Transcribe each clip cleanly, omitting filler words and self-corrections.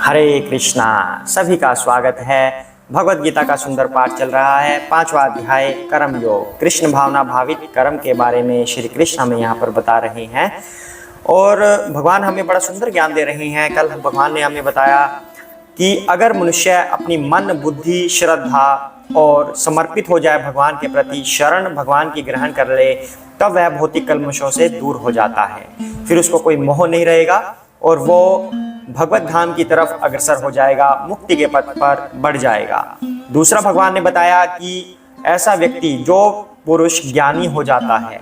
हरे कृष्णा। सभी का स्वागत है। भगवत गीता का सुंदर पाठ चल रहा है। 5वां अध्याय कर्म योग, कृष्ण भावना भावित कर्म के बारे में श्री कृष्ण हमें यहाँ पर बता रहे हैं और भगवान हमें बड़ा सुंदर ज्ञान दे रहे हैं। कल भगवान ने हमें बताया कि अगर मनुष्य अपनी मन, बुद्धि, श्रद्धा और समर्पित हो जाए भगवान के प्रति, शरण भगवान की ग्रहण कर ले, तब वह भौतिक कल्मशों से दूर हो जाता है। फिर उसको कोई मोह नहीं रहेगा और वो भगवत धाम की तरफ अग्रसर हो जाएगा, मुक्ति के पथ पर बढ़ जाएगा। दूसरा भगवान ने बताया कि ऐसा व्यक्ति, जो पुरुष ज्ञानी हो जाता है,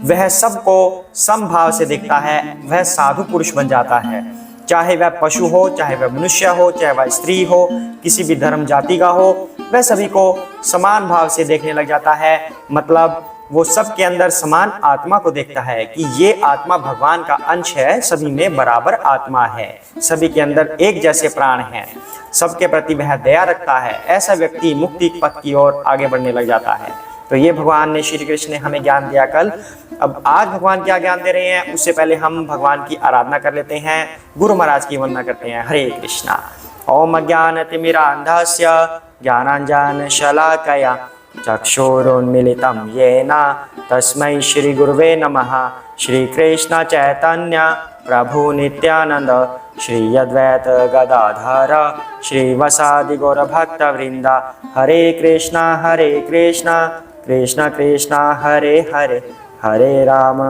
वह सबको समभाव से देखता है, वह साधु पुरुष बन जाता है। चाहे वह पशु हो, चाहे वह मनुष्य हो, चाहे वह स्त्री हो, किसी भी धर्म जाति का हो, वह सभी को समान भाव से देखने लग जाता है। मतलब वो सबके अंदर समान आत्मा को देखता है कि ये आत्मा भगवान का अंश है, सभी में बराबर आत्मा है, सभी के अंदर एक जैसे प्राण हैं, सबके प्रति वह दया रखता है। ऐसा व्यक्ति मुक्ति पथ की ओर आगे बढ़ने लग जाता है। तो ये भगवान ने, श्री कृष्ण ने हमें ज्ञान दिया कल। अब आज भगवान क्या ज्ञान दे रहे हैं, उससे पहले हम भगवान की आराधना कर लेते हैं, गुरु महाराज की वंदना करते हैं। हरे कृष्णा। ओम अज्ञानतिमिरान्धस्य ज्ञानाञ्जनशलाकया चक्षुरुन्मीलितं येन तस्मै श्री गुरुवे नमः। श्री कृष्ण चैतन्य प्रभु नित्यानंद श्री अद्वैत गदाधर श्रीवासादि गौर भक्त वृंद। हरे कृष्णा कृष्ण कृष्ण हरे हरे, हरे राम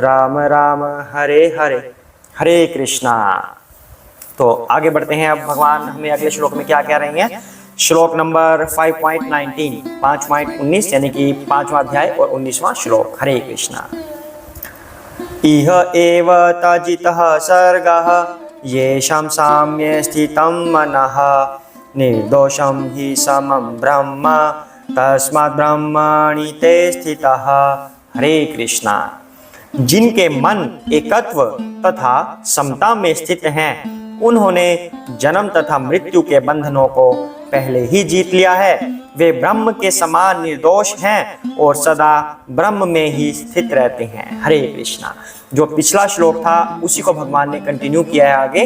राम राम हरे हरे। हरे कृष्णा। तो आगे बढ़ते हैं। अब भगवान हमें अगले श्लोक में क्या कह रहे हैं। श्लोक नंबर 5.19, 5.19 यानी कि 5वां अध्याय और 19वां श्लोक। हरे कृष्णा। इह एव तजितः सर्गः येषां साम्ये स्थितं मनः निर्दोषं हि समं ब्रह्म तस्मात् ब्रह्मणि ते स्थितः। हरे कृष्णा। जिनके मन एकत्व तथा समता में स्थित हैं, उन्होंने जन्म तथा मृत्यु के बंधनों को पहले ही जीत लिया है। वे ब्रह्म के समान निर्दोष हैं और सदा ब्रह्म में ही स्थित रहते हैं। हरे कृष्णा। जो पिछला श्लोक था उसी को भगवान ने कंटिन्यू किया है आगे।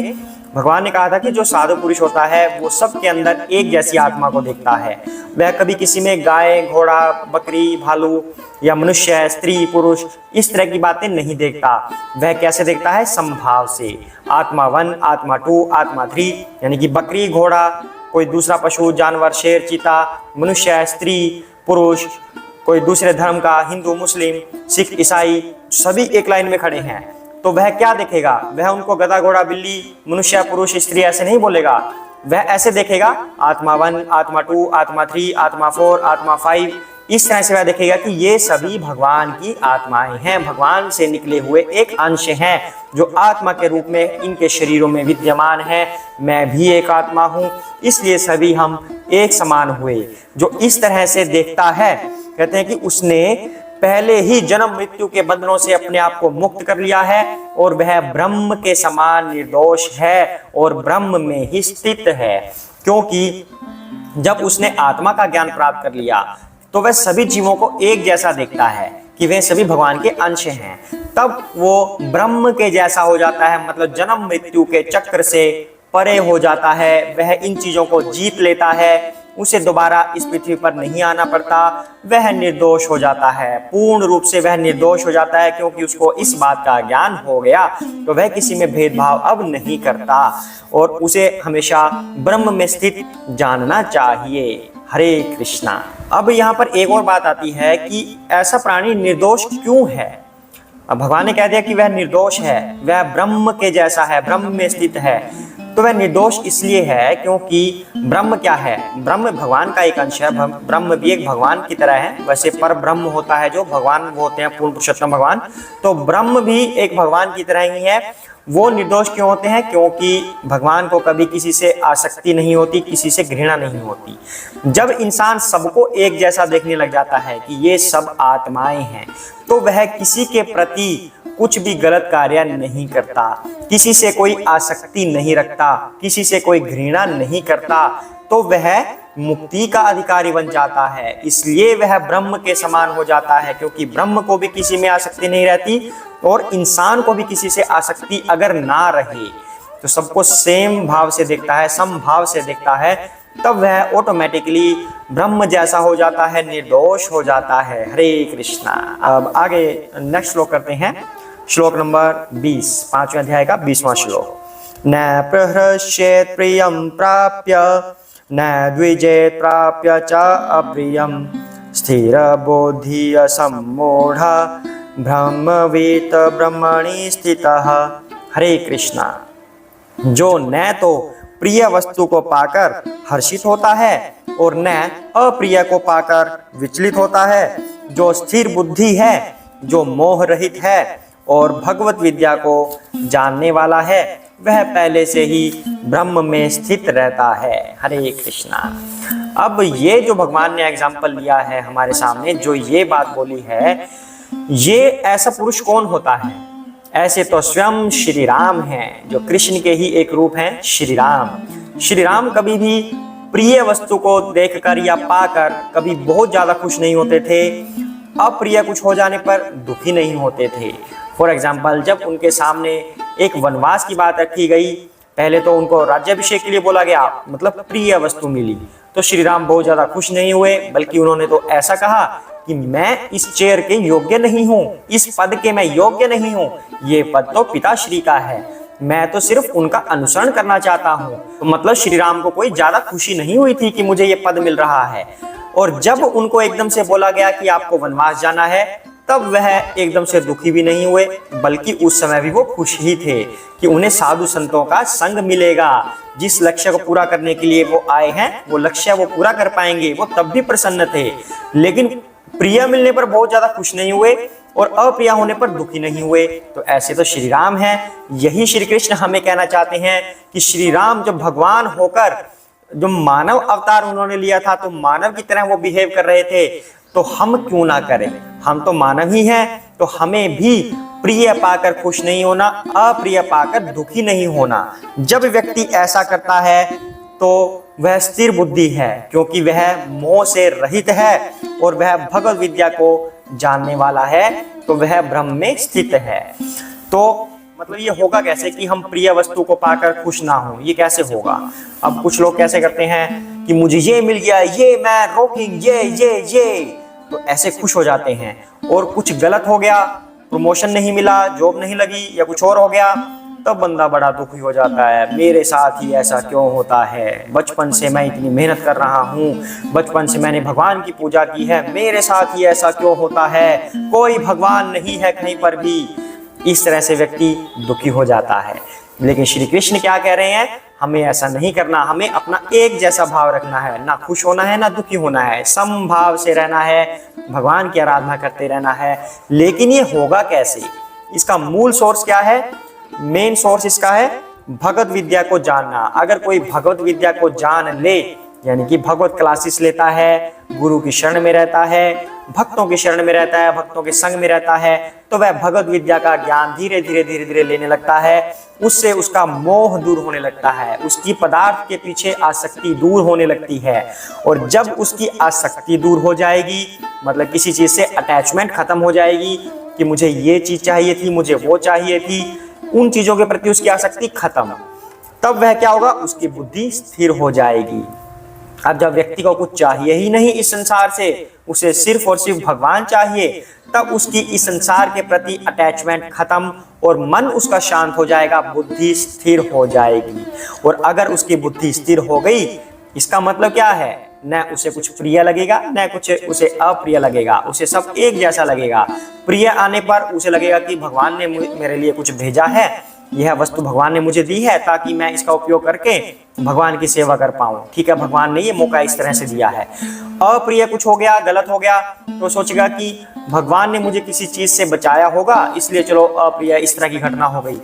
भगवान ने कहा था कि जो साधु पुरुष होता है वो सबके अंदर एक जैसी आत्मा को देखता है। वह कभी किसी में गाय, घोड़ा, बकरी, भालू या मनुष्य, स्त्री, पुरुष इस तरह की बातें नहीं देखता। वह कैसे देखता है? समभाव से। आत्मा 1, आत्मा 2, आत्मा 3 यानी कि बकरी, घोड़ा, कोई दूसरा पशु, जानवर, शेर, चीता, मनुष्य, स्त्री, पुरुष, कोई दूसरे धर्म का, हिंदू, मुस्लिम, सिख, ईसाई, सभी एक लाइन में खड़े हैं। तो वह क्या देखेगा? वह उनको गधा, घोड़ा, बिल्ली, मनुष्य, पुरुष, स्त्री ऐसे नहीं बोलेगा। वह ऐसे देखेगा आत्मा 1, आत्मा 2, आत्मा 3, आत्मा 4, आत्मा 5। इस तरह से वह देखेगा कि ये सभी भगवान की आत्माएं हैं, भगवान से निकले हुए एक अंश हैं जो आत्मा के रूप में इनके शरीरों में विद्यमान है। मैं भी एक आत्मा हूँ, इसलिए सभी हम एक समान हुए। जो इस तरह से देखता है, कहते हैं कि उसने पहले ही जन्म मृत्यु के बंधनों से अपने आप को मुक्त कर लिया है और वह ब्रह्म के समान निर्दोष है और ब्रह्म में ही स्थित है। क्योंकि जब उसने आत्मा का ज्ञान प्राप्त कर लिया तो वह सभी जीवों को एक जैसा देखता है कि वे सभी भगवान के अंश हैं। तब वो ब्रह्म के जैसा हो जाता है, मतलब जन्म मृत्यु के चक्र से परे हो जाता है। वह इन चीजों को जीत लेता है, उसे दोबारा इस पृथ्वी पर नहीं आना पड़ता। वह निर्दोष हो जाता है, पूर्ण रूप से वह निर्दोष हो जाता है, क्योंकि उसको इस बात का ज्ञान हो गया। तो वह किसी में भेदभाव अब नहीं करता और उसे हमेशा ब्रह्म में स्थित जानना चाहिए। हरे कृष्णा। अब यहाँ पर एक और बात आती है कि ऐसा प्राणी निर्दोष क्यों है। अब भगवान ने कह दिया कि वह निर्दोष है, वह ब्रह्म के जैसा है, ब्रह्म में स्थित है। तो वह निर्दोष इसलिए है क्योंकि ब्रह्म क्या है? ब्रह्म भगवान का एक अंश है। ब्रह्म भी एक भगवान की तरह है। वैसे पर ब्रह्म होता है जो भगवान, वो होते हैं पूर्ण पुरुषोत्तम भगवान। तो ब्रह्म भी एक भगवान की तरह ही है। वो निर्दोष क्यों होते हैं? क्योंकि भगवान को कभी किसी से आसक्ति नहीं होती, किसी से घृणा नहीं होती। जब इंसान सबको एक जैसा देखने लग जाता है कि ये सब आत्माएं हैं, तो वह किसी के प्रति कुछ भी गलत कार्य नहीं करता, किसी से कोई आसक्ति नहीं रखता, किसी से कोई घृणा नहीं करता। तो वह मुक्ति का अधिकारी बन जाता है। इसलिए वह ब्रह्म के समान हो जाता है, क्योंकि ब्रह्म को भी किसी में आसक्ति नहीं रहती और इंसान को भी किसी से आसक्ति अगर ना रहे तो सबको सेम भाव से देखता है, समभाव से देखता है, तब वह ऑटोमेटिकली ब्रह्म जैसा हो जाता है, निर्दोष हो जाता है। हरे कृष्णा। अब आगे नेक्स्ट श्लोक करते हैं, श्लोक नंबर 20, 5वें अध्याय का 20वां श्लोक। न प्रहृष्येत् प्रियं प्राप्य न द्विजेत् प्राप्य च अप्रियं स्थिरबुद्धि असम्मूढ़ ब्रह्मवित् ब्रह्मणि स्थितः। हरे कृष्णा। जो न तो प्रिय वस्तु को पाकर हर्षित होता है और न अप्रिय को पाकर विचलित होता है, जो स्थिर बुद्धि है, जो मोह रहित है और भगवत विद्या को जानने वाला है, वह पहले से ही ब्रह्म में स्थित रहता है। हरे कृष्णा। अब ये जो भगवान ने एग्जाम्पल लिया है हमारे सामने, जो ये बात बोली है, ये ऐसा पुरुष कौन होता है? ऐसे तो स्वयं श्री राम हैं, जो कृष्ण के ही एक रूप हैं, श्री राम। श्री राम कभी भी प्रिय वस्तु को देखकर या पाकर कभी बहुत ज्यादा खुश नहीं होते थे, अप्रिय कुछ हो जाने पर दुखी नहीं होते थे। फॉर एग्जाम्पल, जब उनके सामने एक वनवास की बात रखी गई, पहले तो उनको राज्याभिषेक के लिए बोला गया, मतलब प्रिय वस्तु मिली, तो श्री राम बहुत ज्यादा खुश नहीं हुए, बल्कि उन्होंने तो ऐसा कहा कि मैं इस चेयर के योग्य नहीं हूँ, इस पद के मैं योग्य नहीं हूँ, ये पद तो पिताश्री का है, मैं तो सिर्फ उनका अनुसरण करना चाहता हूँ। तो मतलब श्री राम को कोई ज्यादा खुशी नहीं हुई थी कि मुझे ये पद मिल रहा है। और जब उनको एकदम से बोला गया कि आपको वनवास जाना है, तब वह एकदम से दुखी भी नहीं हुए, बल्कि उस समय भी वो खुश ही थे कि उन्हें साधु संतों का संग मिलेगा। जिस लक्ष्य को पूरा करने के लिए वो आए हैं, वो लक्ष्य वो पूरा कर पाएंगे, वो तब भी प्रसन्न थे। लेकिन प्रिय मिलने पर बहुत ज्यादा खुश नहीं हुए और अप्रिय होने पर दुखी नहीं हुए। तो ऐसे तो श्री राम हैं। यही श्री कृष्ण हमें कहना चाहते हैं कि श्री राम जब भगवान होकर जो मानव अवतार उन्होंने लिया था, तो मानव की तरह वो बिहेव कर रहे थे, तो हम क्यों ना करें? हम तो मानव ही हैं, तो हमें भी प्रिय पाकर खुश नहीं होना, अप्रिय पाकर दुखी नहीं होना। जब व्यक्ति ऐसा करता है तो वह स्थिर बुद्धि है, क्योंकि वह मोह से रहित है और वह भगवत विद्या को जानने वाला है, तो वह ब्रह्म में स्थित है। तो मतलब ये होगा कैसे कि हम प्रिय वस्तु को पाकर खुश ना हो? ये कैसे होगा? अब कुछ लोग कैसे करते हैं कि मुझे ये मिल गया, ये मैं रॉकिंग, ये तो ऐसे खुश हो जाते हैं। और कुछ गलत हो गया, प्रमोशन नहीं मिला, जॉब नहीं लगी या कुछ और हो गया, तब बंदा बड़ा दुखी हो जाता है। मेरे साथ ही ऐसा क्यों होता है? बचपन से मैं इतनी मेहनत कर रहा हूँ, बचपन से मैंने भगवान की पूजा की है, मेरे साथ ही ऐसा क्यों होता है? कोई भगवान नहीं है कहीं पर भी। इस तरह से व्यक्ति दुखी हो जाता है। लेकिन श्री कृष्ण क्या कह रहे हैं? हमें ऐसा नहीं करना, हमें अपना एक जैसा भाव रखना है, ना खुश होना है ना दुखी होना है, समभाव से रहना है, भगवान की आराधना करते रहना है। लेकिन ये होगा कैसे? इसका मूल सोर्स क्या है? मेन सोर्स इसका है भगवत विद्या को जानना। अगर कोई भगवत विद्या को जान ले, यानी कि भगवत क्लासेस लेता है, गुरु की शरण में रहता है, भक्तों की शरण में रहता है, भक्तों के संग में रहता है, तो वह भगवत विद्या का ज्ञान धीरे धीरे लेने लगता है। उससे उसका मोह दूर होने लगता है, उसकी पदार्थ के पीछे आसक्ति दूर होने लगती है। और जब उसकी आसक्ति दूर हो जाएगी, मतलब किसी चीज से अटैचमेंट खत्म हो जाएगी कि मुझे ये चीज चाहिए थी, मुझे वो चाहिए थी, उन चीजों के प्रति उसकी आसक्ति खत्म, तब वह क्या होगा? उसकी बुद्धि स्थिर हो जाएगी। अब जब व्यक्ति को कुछ चाहिए ही नहीं इस संसार से, उसे सिर्फ और सिर्फ भगवान चाहिए, तब उसकी इस संसार के प्रति अटैचमेंट खत्म और मन उसका शांत हो जाएगा, बुद्धि स्थिर हो जाएगी। और अगर उसकी बुद्धि स्थिर हो गई, इसका मतलब क्या है? न उसे कुछ प्रिय लगेगा, न कुछ उसे अप्रिय लगेगा, उसे सब एक जैसा लगेगा। प्रिय आने पर उसे लगेगा कि भगवान ने मेरे लिए कुछ भेजा है, यह वस्तु भगवान ने मुझे दी है ताकि मैं इसका उपयोग करके भगवान की सेवा कर पाऊं। ठीक है, भगवान ने ये मौका इस तरह से दिया है। अप्रिय कुछ हो गया, गलत हो गया, तो सोचेगा कि भगवान ने मुझे किसी चीज से बचाया होगा, इसलिए चलो अप्रिय इस तरह की घटना हो गई,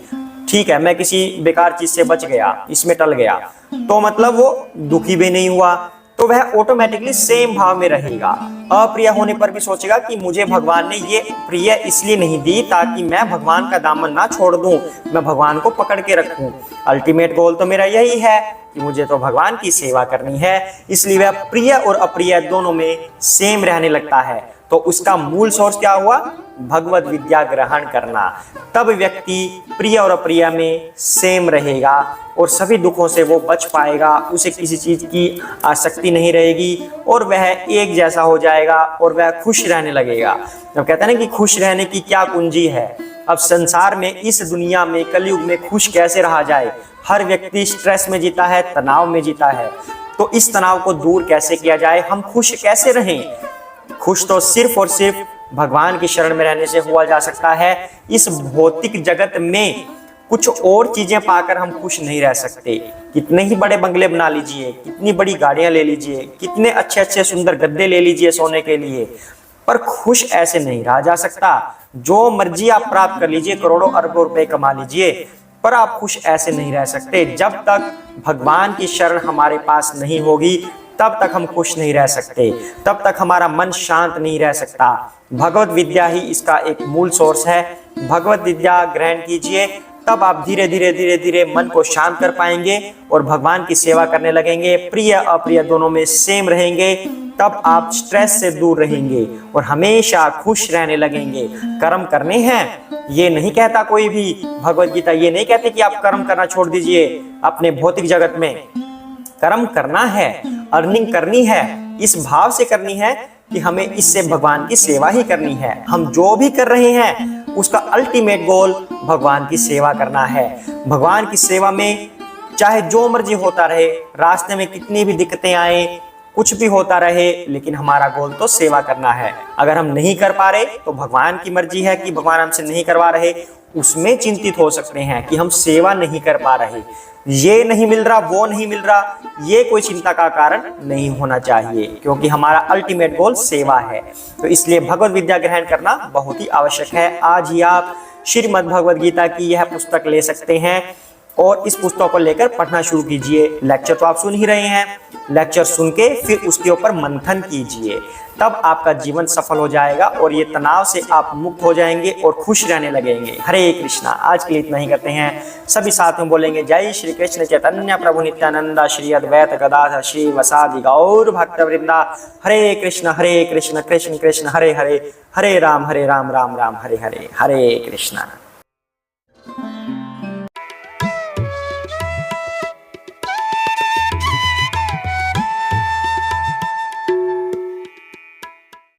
ठीक है, मैं किसी बेकार चीज से बच गया, इसमें टल गया, तो मतलब वो दुखी भी नहीं हुआ, तो वह ऑटोमेटिकली सेम भाव में रहेगा। अप्रिय होने पर भी सोचेगा कि मुझे भगवान ने ये प्रिय इसलिए नहीं दी ताकि मैं भगवान का दामन ना छोड़ दूं, मैं भगवान को पकड़ के रखूं। अल्टीमेट गोल तो मेरा यही है कि मुझे तो भगवान की सेवा करनी है, इसलिए वह प्रिय और अप्रिय दोनों में सेम रहने लगता है। तो उसका मूल सोर्स क्या हुआ? भगवत विद्या ग्रहण करना। तब व्यक्ति प्रिय और अप्रिय में सेम रहेगा और सभी दुखों से वो बच पाएगा, उसे किसी चीज की आसक्ति नहीं रहेगी और वह एक जैसा हो जाएगा और वह खुश रहने लगेगा। अब कहते हैं ना कि खुश रहने की क्या कुंजी है। अब संसार में, इस दुनिया में, कलयुग में खुश कैसे रहा जाए? हर व्यक्ति स्ट्रेस में जीता है, तनाव में जीता है। तो इस तनाव को दूर कैसे किया जाए? हम खुश कैसे रहें? खुश तो सिर्फ और सिर्फ भगवान की शरण में रहने से हुआ जा सकता है। इस भौतिक जगत में कुछ और चीजें पाकर हम खुश नहीं रह सकते। कितने ही बड़े बंगले बना लीजिए, कितनी बड़ी गाड़ियां ले लीजिए, कितने अच्छे अच्छे सुंदर गद्दे ले लीजिए सोने के लिए, पर खुश ऐसे नहीं रहा जा सकता। जो मर्जी आप प्राप्त कर लीजिए, करोड़ों अरबों रुपए कमा लीजिए, पर आप खुश ऐसे नहीं रह सकते। जब तक भगवान की शरण हमारे पास नहीं होगी, तब तक हम खुश नहीं रह सकते, तब तक हमारा मन शांत नहीं रह सकता। भगवत विद्या ही इसका एक मूल सोर्स है। भगवत विद्या ग्रहण कीजिए, तब आप धीरे धीरे धीरे धीरे मन को शांत कर पाएंगे और भगवान की सेवा करने लगेंगे। प्रिय अप्रिय दोनों में सेम रहेंगे, तब आप स्ट्रेस से दूर रहेंगे और हमेशा खुश रहने लगेंगे। कर्म करने हैं, ये नहीं कहता कोई भी। भगवत गीता ये नहीं कहती कि आप कर्म करना छोड़ दीजिए अपने भौतिक जगत में। कर्म करना है, अर्निंग करनी है, इस भाव से करनी है कि हमें इससे भगवान की सेवा ही करनी है। हम जो भी कर रहे हैं उसका अल्टीमेट गोल भगवान की सेवा करना है। भगवान की सेवा में चाहे जो मर्जी होता रहे, रास्ते में कितनी भी दिक्कतें आए, कुछ भी होता रहे, लेकिन हमारा गोल तो सेवा करना है। अगर हम नहीं कर पा रहे तो भगवान की मर्जी है कि भगवान हमसे नहीं करवा रहे, उसमें चिंतित हो सकते हैं कि हम सेवा नहीं कर पा रहे, ये नहीं मिल रहा, वो नहीं मिल रहा, ये कोई चिंता का कारण नहीं होना चाहिए, क्योंकि हमारा अल्टीमेट गोल सेवा है। तो इसलिए भगवत विद्या ग्रहण करना बहुत ही आवश्यक है। आज ही आप श्रीमद् भगवद गीता की यह पुस्तक ले सकते हैं और इस पुस्तक को लेकर पढ़ना शुरू कीजिए। लेक्चर तो आप सुन ही रहे हैं, लेक्चर सुन के फिर उसके ऊपर मंथन कीजिए, तब आपका जीवन सफल हो जाएगा और ये तनाव से आप मुक्त हो जाएंगे और खुश रहने लगेंगे। हरे कृष्णा। आज के लिए इतना ही करते हैं, सभी साथ में बोलेंगे जय श्री कृष्ण चैतन्य प्रभु नित्यानंदा श्री अद्वैत गदाधर श्री वसादि गौर भक्त वृंदा। हरे कृष्ण कृष्ण कृष्ण हरे हरे, हरे राम राम राम हरे हरे, हरे कृष्णा।